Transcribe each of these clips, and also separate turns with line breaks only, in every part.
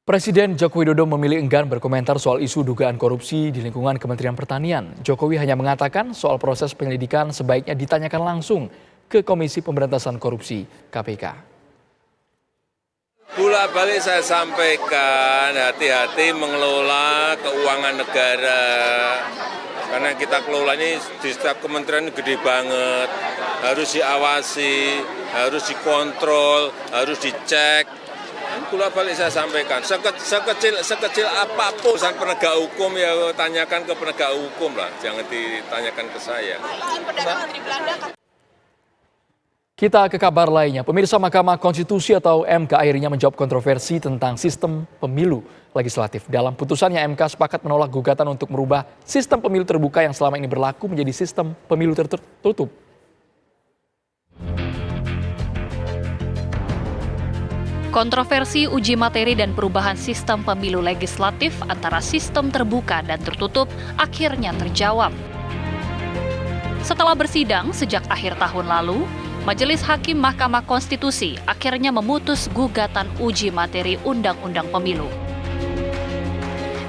Presiden Joko Widodo memilih enggan berkomentar soal isu dugaan korupsi di lingkungan Kementerian Pertanian. Jokowi hanya mengatakan soal proses penyelidikan sebaiknya ditanyakan langsung ke Komisi Pemberantasan Korupsi (KPK).
Bolak-balik saya sampaikan hati-hati mengelola keuangan negara. Karena kita kelola ini di setiap kementerian gede banget. Harus diawasi, harus dikontrol, harus dicek. Bolak-balik saya sampaikan, sekecil apapun urusan penegak hukum ya tanyakan ke penegak hukum lah, jangan ditanyakan ke saya.
Kita ke kabar lainnya, pemirsa Mahkamah Konstitusi atau MK akhirnya menjawab kontroversi tentang sistem pemilu legislatif. Dalam putusannya MK sepakat menolak gugatan untuk merubah sistem pemilu terbuka yang selama ini berlaku menjadi sistem pemilu tertutup.
Kontroversi uji materi dan perubahan sistem pemilu legislatif antara sistem terbuka dan tertutup akhirnya terjawab. Setelah bersidang sejak akhir tahun lalu, Majelis Hakim Mahkamah Konstitusi akhirnya memutus gugatan uji materi Undang-Undang Pemilu.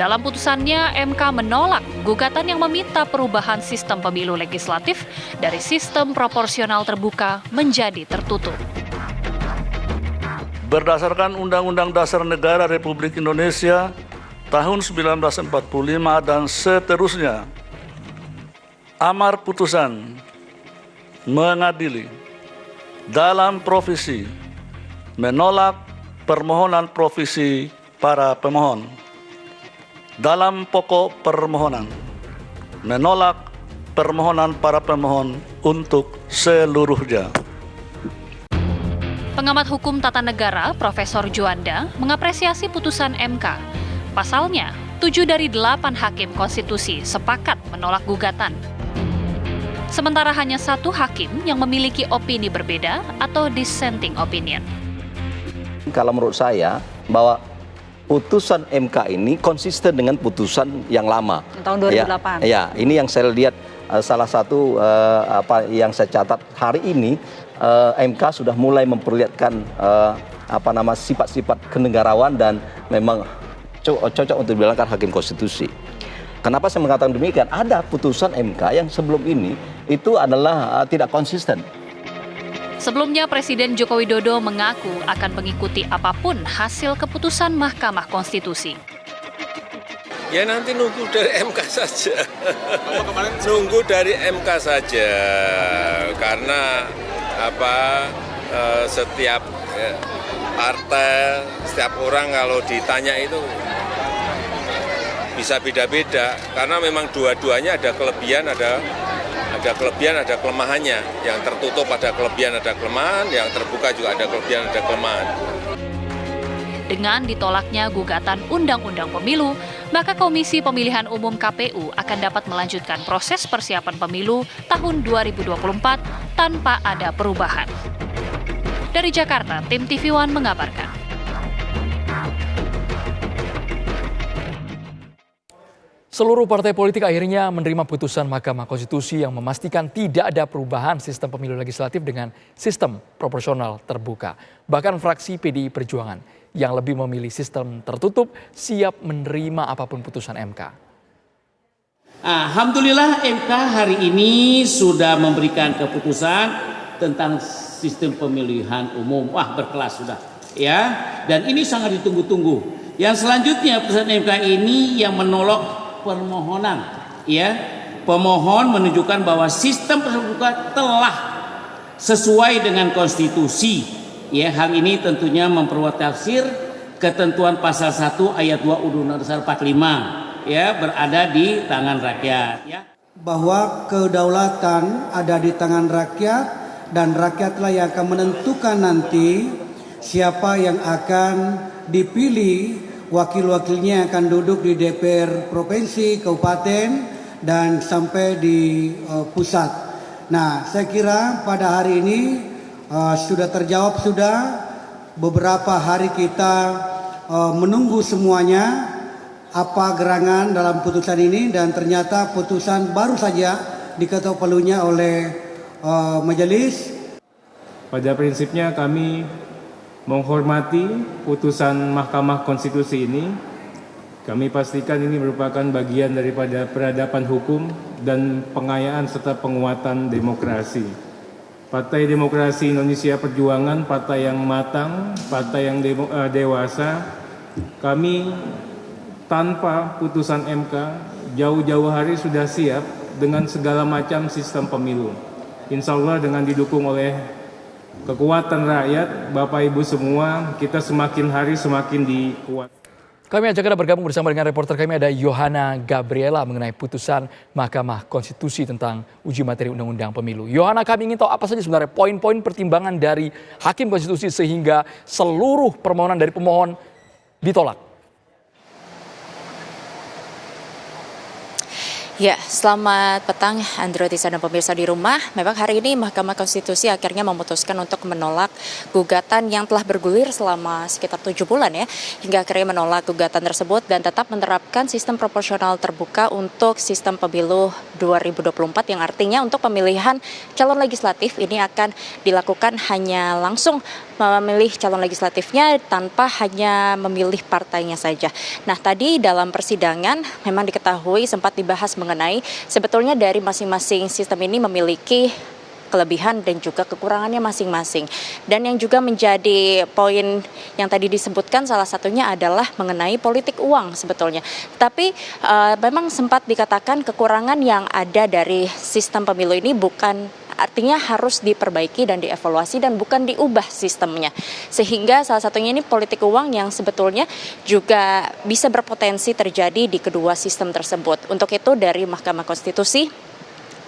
Dalam putusannya, MK menolak gugatan yang meminta perubahan sistem pemilu legislatif dari sistem proporsional terbuka menjadi tertutup.
Berdasarkan Undang-Undang Dasar Negara Republik Indonesia tahun 1945 dan seterusnya, amar putusan mengadili dalam provisi menolak permohonan provisi para pemohon. Dalam pokok permohonan menolak permohonan para pemohon untuk seluruhnya.
Pengamat hukum tata negara Profesor Juanda mengapresiasi putusan MK. Pasalnya, 7 dari 8 hakim konstitusi sepakat menolak gugatan. Sementara hanya 1 hakim yang memiliki opini berbeda atau dissenting opinion.
Kalau menurut saya bahwa putusan MK ini konsisten dengan putusan yang lama.
Tahun 2008.
Ya, ini yang saya lihat salah satu yang saya catat hari ini. MK sudah mulai memperlihatkan sifat-sifat kenegarawan dan memang cocok untuk dibilangkan hakim konstitusi. Kenapa saya mengatakan demikian? Ada putusan MK yang sebelum ini itu adalah tidak konsisten.
Sebelumnya Presiden Joko Widodo mengaku akan mengikuti apapun hasil keputusan Mahkamah Konstitusi.
Ya nanti nunggu dari MK saja. Nunggu dari MK saja. Karena setiap partai, setiap orang kalau ditanya itu bisa beda-beda karena memang dua-duanya ada kelebihan, ada kelemahannya. Yang tertutup ada kelebihan, ada kelemahan, yang terbuka juga ada kelebihan, ada kelemahan.
Dengan ditolaknya gugatan Undang-Undang Pemilu, maka Komisi Pemilihan Umum KPU akan dapat melanjutkan proses persiapan pemilu tahun 2024 tanpa ada perubahan. Dari Jakarta, tim TV One mengabarkan.
Seluruh partai politik akhirnya menerima putusan Mahkamah Konstitusi yang memastikan tidak ada perubahan sistem pemilu legislatif dengan sistem proporsional terbuka. Bahkan fraksi PDI Perjuangan yang lebih memilih sistem tertutup siap menerima apapun putusan MK.
Alhamdulillah MK hari ini sudah memberikan keputusan tentang sistem pemilihan umum. Wah, berkelas sudah. Ya, dan ini sangat ditunggu-tunggu. Yang selanjutnya putusan MK ini yang menolak permohonan, ya, pemohon menunjukkan bahwa sistem terbuka telah sesuai dengan konstitusi. Ya, hal ini tentunya memperkuat tafsir ketentuan pasal 1 ayat 2 Undang-Undang Dasar 45, ya, berada di tangan rakyat. Ya.
Bahwa kedaulatan ada di tangan rakyat dan rakyatlah yang akan menentukan nanti siapa yang akan dipilih. Wakil-wakilnya akan duduk di DPR provinsi, kabupaten, dan sampai di pusat. Nah, saya kira pada hari ini sudah terjawab sudah. Beberapa hari kita menunggu semuanya apa gerangan dalam putusan ini dan ternyata putusan baru saja diketok palunya oleh majelis.
Pada prinsipnya kami
menghormati putusan Mahkamah Konstitusi ini. Kami pastikan ini merupakan bagian daripada peradaban hukum dan pengayaan serta penguatan demokrasi. Partai Demokrasi Indonesia Perjuangan, partai yang matang, partai yang dewasa. Kami tanpa putusan MK jauh-jauh hari sudah siap dengan segala macam sistem pemilu. Insya Allah dengan didukung oleh kekuatan rakyat, Bapak Ibu semua, kita semakin hari semakin dikuat.
Kami ajak Anda bergabung bersama dengan reporter kami ada Yohana Gabriela mengenai putusan Mahkamah Konstitusi tentang uji materi Undang-Undang Pemilu. Yohana, kami ingin tahu apa saja sebenarnya poin-poin pertimbangan dari Hakim Konstitusi sehingga seluruh permohonan dari pemohon ditolak.
Ya, selamat petang Andrew Tisa dan pemirsa di rumah. Memang hari ini Mahkamah Konstitusi akhirnya memutuskan untuk menolak gugatan yang telah bergulir selama sekitar 7 bulan ya. Hingga akhirnya menolak gugatan tersebut dan tetap menerapkan sistem proporsional terbuka untuk sistem pemilu 2024 yang artinya untuk pemilihan calon legislatif ini akan dilakukan hanya langsung memilih calon legislatifnya tanpa hanya memilih partainya saja. Nah, tadi dalam persidangan memang diketahui sempat dibahas mengenai sebetulnya dari masing-masing sistem ini memiliki kelebihan dan juga kekurangannya masing-masing. Dan yang juga menjadi poin yang tadi disebutkan salah satunya adalah mengenai politik uang sebetulnya. Tapi memang sempat dikatakan kekurangan yang ada dari sistem pemilu ini artinya harus diperbaiki dan dievaluasi dan bukan diubah sistemnya. Sehingga salah satunya ini politik uang yang sebetulnya juga bisa berpotensi terjadi di kedua sistem tersebut. Untuk itu dari Mahkamah Konstitusi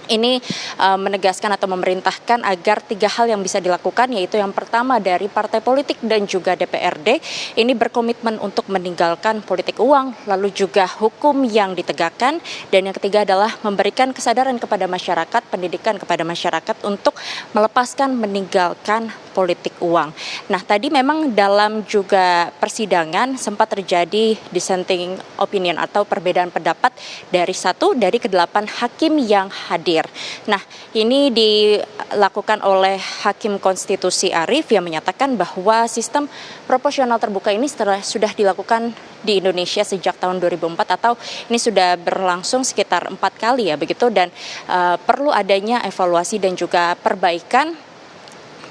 ini menegaskan atau memerintahkan agar 3 hal yang bisa dilakukan, yaitu yang pertama dari partai politik dan juga DPRD ini berkomitmen untuk meninggalkan politik uang, lalu juga hukum yang ditegakkan, dan yang ketiga adalah memberikan kesadaran kepada masyarakat, pendidikan kepada masyarakat untuk melepaskan meninggalkan politik uang. Nah, tadi memang dalam juga persidangan sempat terjadi dissenting opinion atau perbedaan pendapat dari ke-8 hakim yang hadir. Nah, ini dilakukan oleh Hakim Konstitusi Arief yang menyatakan bahwa sistem proporsional terbuka ini sudah dilakukan di Indonesia sejak tahun 2004 atau ini sudah berlangsung sekitar 4 kali ya begitu, dan perlu adanya evaluasi dan juga perbaikan,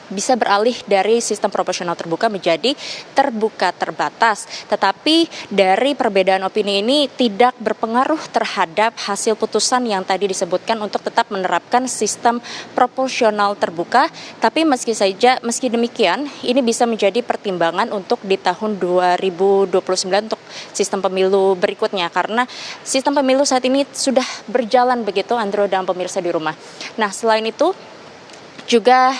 bisa beralih dari sistem proporsional terbuka menjadi terbuka terbatas. Tetapi dari perbedaan opini ini tidak berpengaruh terhadap hasil putusan yang tadi disebutkan untuk tetap menerapkan sistem proporsional terbuka. Tapi meski demikian, ini bisa menjadi pertimbangan untuk di tahun 2029 untuk sistem pemilu berikutnya. Karena sistem pemilu saat ini sudah berjalan begitu, Andrew dan pemirsa di rumah. Nah, selain itu, juga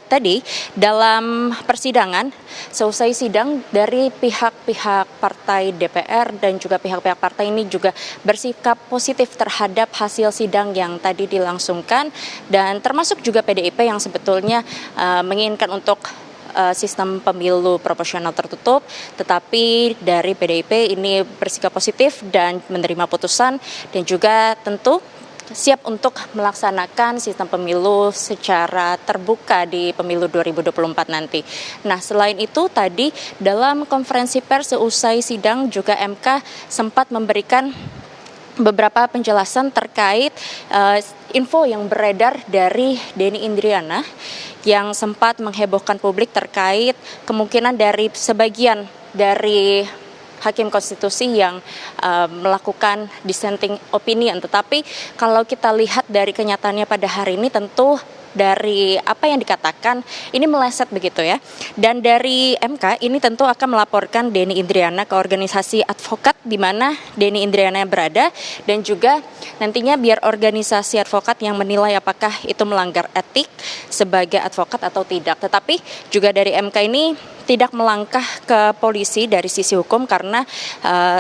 tadi dalam persidangan, seusai sidang dari pihak-pihak partai DPR dan juga pihak-pihak partai ini juga bersikap positif terhadap hasil sidang yang tadi dilangsungkan, dan termasuk juga PDIP yang sebetulnya menginginkan untuk sistem pemilu proporsional tertutup, tetapi dari PDIP ini bersikap positif dan menerima putusan dan juga tentu siap untuk melaksanakan sistem pemilu secara terbuka di pemilu 2024 nanti. Nah, selain itu tadi dalam konferensi pers seusai sidang juga MK sempat memberikan beberapa penjelasan terkait info yang beredar dari Denny Indriana yang sempat menghebohkan publik terkait kemungkinan dari sebagian dari Hakim Konstitusi yang melakukan dissenting opinion. Tetapi kalau kita lihat dari kenyataannya pada hari ini, tentu dari apa yang dikatakan ini meleset begitu ya. Dan dari MK ini tentu akan melaporkan Denny Indriana ke organisasi advokat di mana Denny Indriana berada, dan juga nantinya biar organisasi advokat yang menilai apakah itu melanggar etik sebagai advokat atau tidak. Tetapi juga dari MK ini tidak melangkah ke polisi dari sisi hukum karena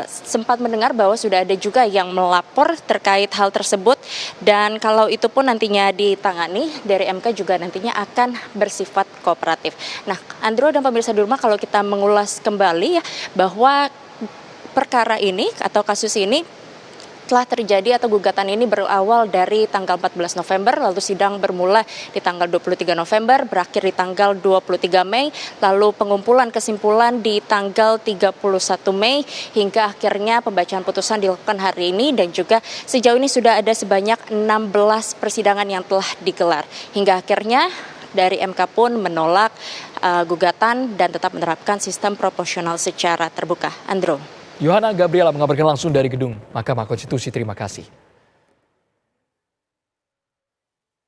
sempat mendengar bahwa sudah ada juga yang melapor terkait hal tersebut, dan kalau itu pun nantinya ditangani dari MK juga nantinya akan bersifat kooperatif. Nah, Andrew dan pemirsa di rumah, kalau kita mengulas kembali ya bahwa perkara ini atau kasus ini telah terjadi atau gugatan ini berawal dari tanggal 14 November, lalu sidang bermula di tanggal 23 November, berakhir di tanggal 23 Mei, lalu pengumpulan kesimpulan di tanggal 31 Mei, hingga akhirnya pembacaan putusan dilakukan hari ini, dan juga sejauh ini sudah ada sebanyak 16 persidangan yang telah digelar. Hingga akhirnya dari MK pun menolak gugatan dan tetap menerapkan sistem proporsional secara terbuka. Andro.
Yohana Gabriela mengabarkan langsung dari gedung Mahkamah Konstitusi. Terima kasih.